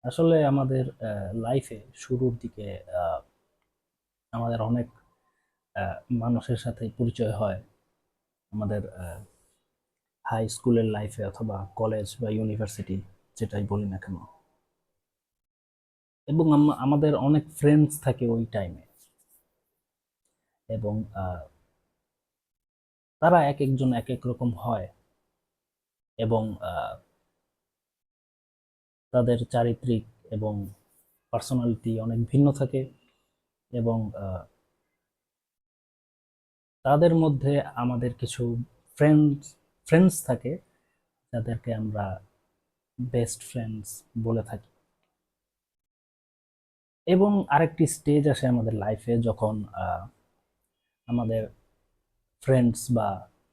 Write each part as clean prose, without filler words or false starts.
আসলে আমাদের লাইফে শুরুর দিকে আহ, আমাদের অনেক মানুষের সাথে পরিচয় হয় আমাদের হাই স্কুলের লাইফে অথবা কলেজ বা ইউনিভার্সিটি, যেটাই বলি না কেন। এবং আমাদের অনেক ফ্রেন্ডস থাকে ওই টাইমে। এবং তারা এক একজন এক এক রকম হয়। এবং তাদের চারিত্রিক এবং পার্সোনালিটি অনেক ভিন্ন থাকে। এবং তাদের মধ্যে আমাদের কিছু ফ্রেন্ডস ফ্রেন্ডস থাকে যাদেরকে আমরা বেস্ট ফ্রেন্ডস বলে থাকি। এবং আরেকটি স্টেজ আসে আমাদের লাইফে যখন আমাদের ফ্রেন্ডস বা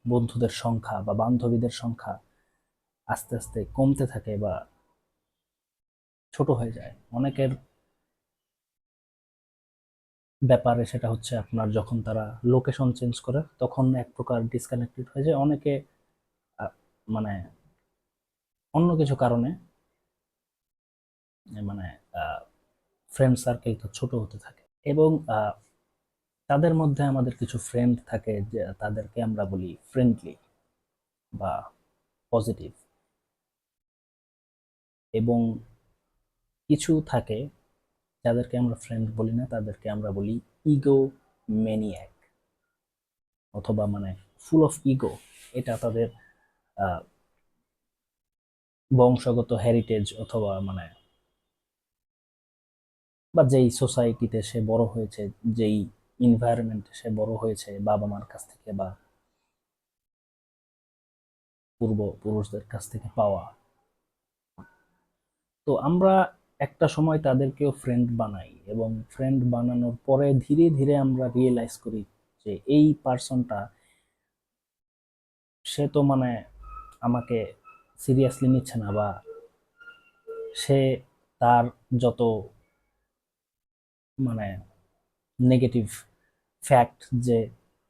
বন্ধুদের সংখ্যা বা বান্ধবীদের সংখ্যা আস্তে আস্তে কমতে থাকে বা ছোট হয়ে যায়। অনেকের ব্যাপারে সেটা হচ্ছে আপনার যখন তারা লোকেশন চেঞ্জ করে তখন এক প্রকার ডিসকানেক্টেড হয়ে যায়। অনেকে আহ, মানে অন্য কিছু কারণে মানে ফ্রেন্ড সার্কেলটা ছোট হতে থাকে। এবং তাদের মধ্যে আমাদের কিছু ফ্রেন্ড থাকে যে তাদেরকে আমরা বলি ফ্রেন্ডলি বা পজিটিভ। এবং কিছু থাকে যাদেরকে আমরা ফ্রেন্ড বলি না, তাদেরকে আমরা বলি ইগো ম্যানিয়াক, অথবা ফুল অফ ইগো। এটা তাদের আহ, বংশগত হেরিটেজ অথবা বা যেই সোসাইটিতে সে বড় হয়েছে, যেই ইনভায়রনমেন্টে সে বড় হয়েছে বাবা মার কাছ থেকে বা পূর্বপুরুষদের কাছ থেকে পাওয়া। তো আমরা একটা সময় তাদেরকেও ফ্রেন্ড বানাই এবং ফ্রেন্ড বানানোর পরে ধীরে ধীরে আমরা রিয়েলাইজ করি যে এই পার্সনটা, সে তো আমাকে সিরিয়াসলি নিচ্ছে না, বা সে তার যত মানে নেগেটিভ ফ্যাক্ট যে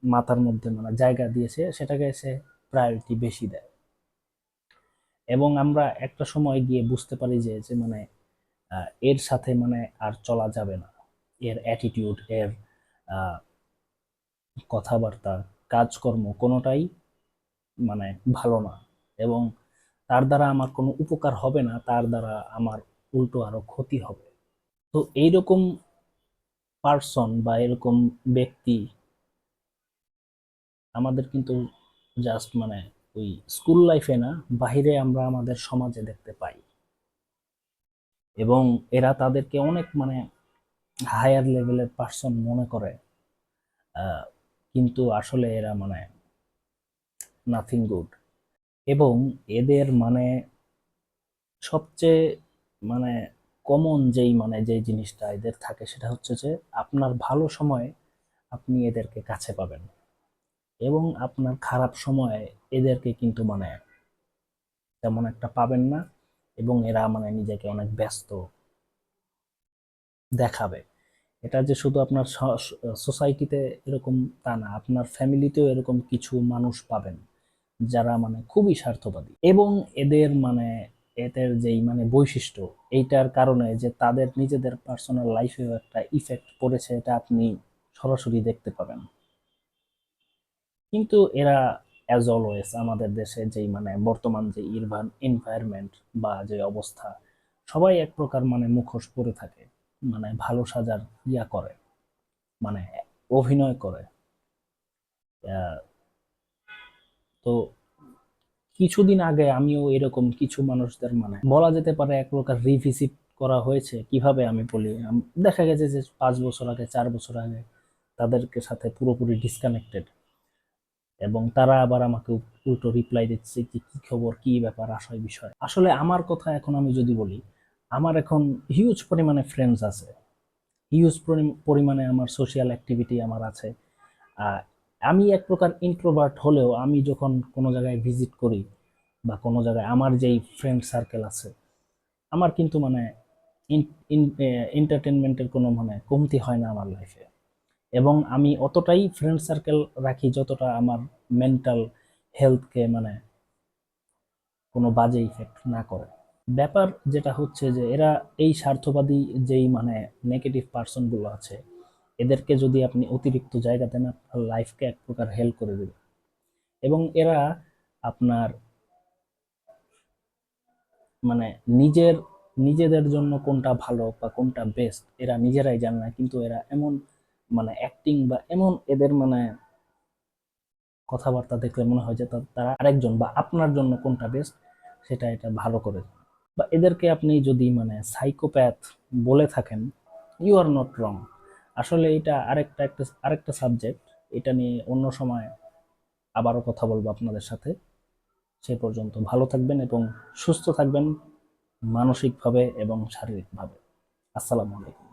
মাথার মধ্যে জায়গা দিয়েছে সেটাকে সে প্রায়োরিটি বেশি দেয়। এবং আমরা একটা সময় গিয়ে বুঝতে পারি যে যে এর সাথে আর চলা যাবে না। এর অ্যাটিটিউড, এর আহ, কথাবার্তা, কাজকর্ম কোনোটাই মানে ভালো না। এবং তার দ্বারা আমার কোনো উপকার হবে না, তার দ্বারা আমার উল্টো আরো ক্ষতি হবে। তো এইরকম পার্সন বা এরকম ব্যক্তি আমাদের কিন্তু জাস্ট ওই স্কুল লাইফে না, বাহিরে আমরা আমাদের সমাজে দেখতে পাই। এবং এরা তাদেরকে অনেক হায়ার লেভেলের পার্সন মনে করে। আহ, কিন্তু আসলে এরা নাথিং গুড। এবং এদের সবচেয়ে মানে কমন যেই যেই জিনিসটা এদের থাকে সেটা হচ্ছে যে আপনার ভালো সময়ে আপনি এদেরকে কাছে পাবেন, এবং আপনার খারাপ সময়ে এদেরকে কিন্তু তেমন একটা পাবেন না। এবং এরা নিজেকে অনেক ব্যস্ত দেখাবে। এটা যে শুধু আপনার সোসাইটিতে এরকম তা না, আপনার ফ্যামিলিতেও এরকম কিছু মানুষ পাবেন যারা খুবই স্বার্থবাদী। এবং এদের এদের যেই বৈশিষ্ট্য, এইটার কারণে যে তাদের নিজেদের পার্সোনাল লাইফেও একটা ইফেক্ট পড়েছে, এটা আপনি সরাসরি দেখতে পাবেন। কিন্তু এরা অ্যাজ অলওয়েজ আমাদের দেশে যেই বর্তমান যে এনভায়রনমেন্ট বা যে অবস্থা, সবাই এক প্রকার মুখোশ পরে থাকে, ভালো সাজার ইয়া করে, মানে অভিনয় করে। আহ, তো কিছুদিন আগে আমিও এরকম কিছু মানুষদের বলা যেতে পারে এক প্রকার রিভিজিট করা হয়েছে। কিভাবে আমি বলি, দেখা গেছে যে 5 বছর আগে, 4 বছর আগে তাদেরকে সাথে পুরোপুরি ডিসকানেক্টেড, এবং তারা আবার আমাকে উল্টো রিপ্লাই দিচ্ছে যে কি খবর, কি ব্যাপার, আশয় বিষয়। আসলে আমার কথা এখন আমি যদি বলি, আমার এখন হিউজ পরিমাণে ফ্রেন্ডস আছে, হিউজ পরিমাণে আমার সোশিয়াল অ্যাক্টিভিটি আমার আছে। আহ, আমি এক প্রকার ইন্ট্রোভার্ট হলেও আমি যখন কোনো জায়গায় ভিজিট করি বা কোনো জায়গায় আমার যেই ফ্রেন্ড সার্কেল আছে, আমার কিন্তু এন্টারটেনমেন্টের কোনো কমতি হয় না আমার লাইফে। এবং আমি অতটাই ফ্রেন্ড সার্কেল রাখি যতটা আমার মেন্টাল হেলথকে কোনো বাজে ইফেক্ট না করে। ব্যাপার যেটা হচ্ছে যে এরা এই স্বার্থবাদী যেই মানে নেগেটিভ পার্সন গুলো আছে, এদেরকে যদি আপনি অতিরিক্ত জায়গা দেন, আপনার লাইফকে এক প্রকার হেল করে দেবে। এবং এরা আপনার মানে নিজেদের জন্য কোনটা ভালো বা কোনটা বেস্ট এরা নিজেরাই জানে না, কিন্তু এরা এমন মানে অ্যাক্টিং বা এমন এদের মানে কথাবার্তা দেখলে মনে হয় যে তারা আরেকজন বা আপনার জন্য কোনটা বেস্ট সেটা এটা ভালো করে জানে। বা এদেরকে আপনি যদি মানে সাইকোপ্যাথ বলে থাকেন, ইউ আর নট রং। আসলে এটা আরেকটা সাবজেক্ট, এটা নিয়ে অন্য সময় আবারও কথা বলবো আপনাদের সাথে। সে পর্যন্ত ভালো থাকবেন এবং সুস্থ থাকবেন, মানসিকভাবে এবং শারীরিকভাবে। আসসালামু আলাইকুম।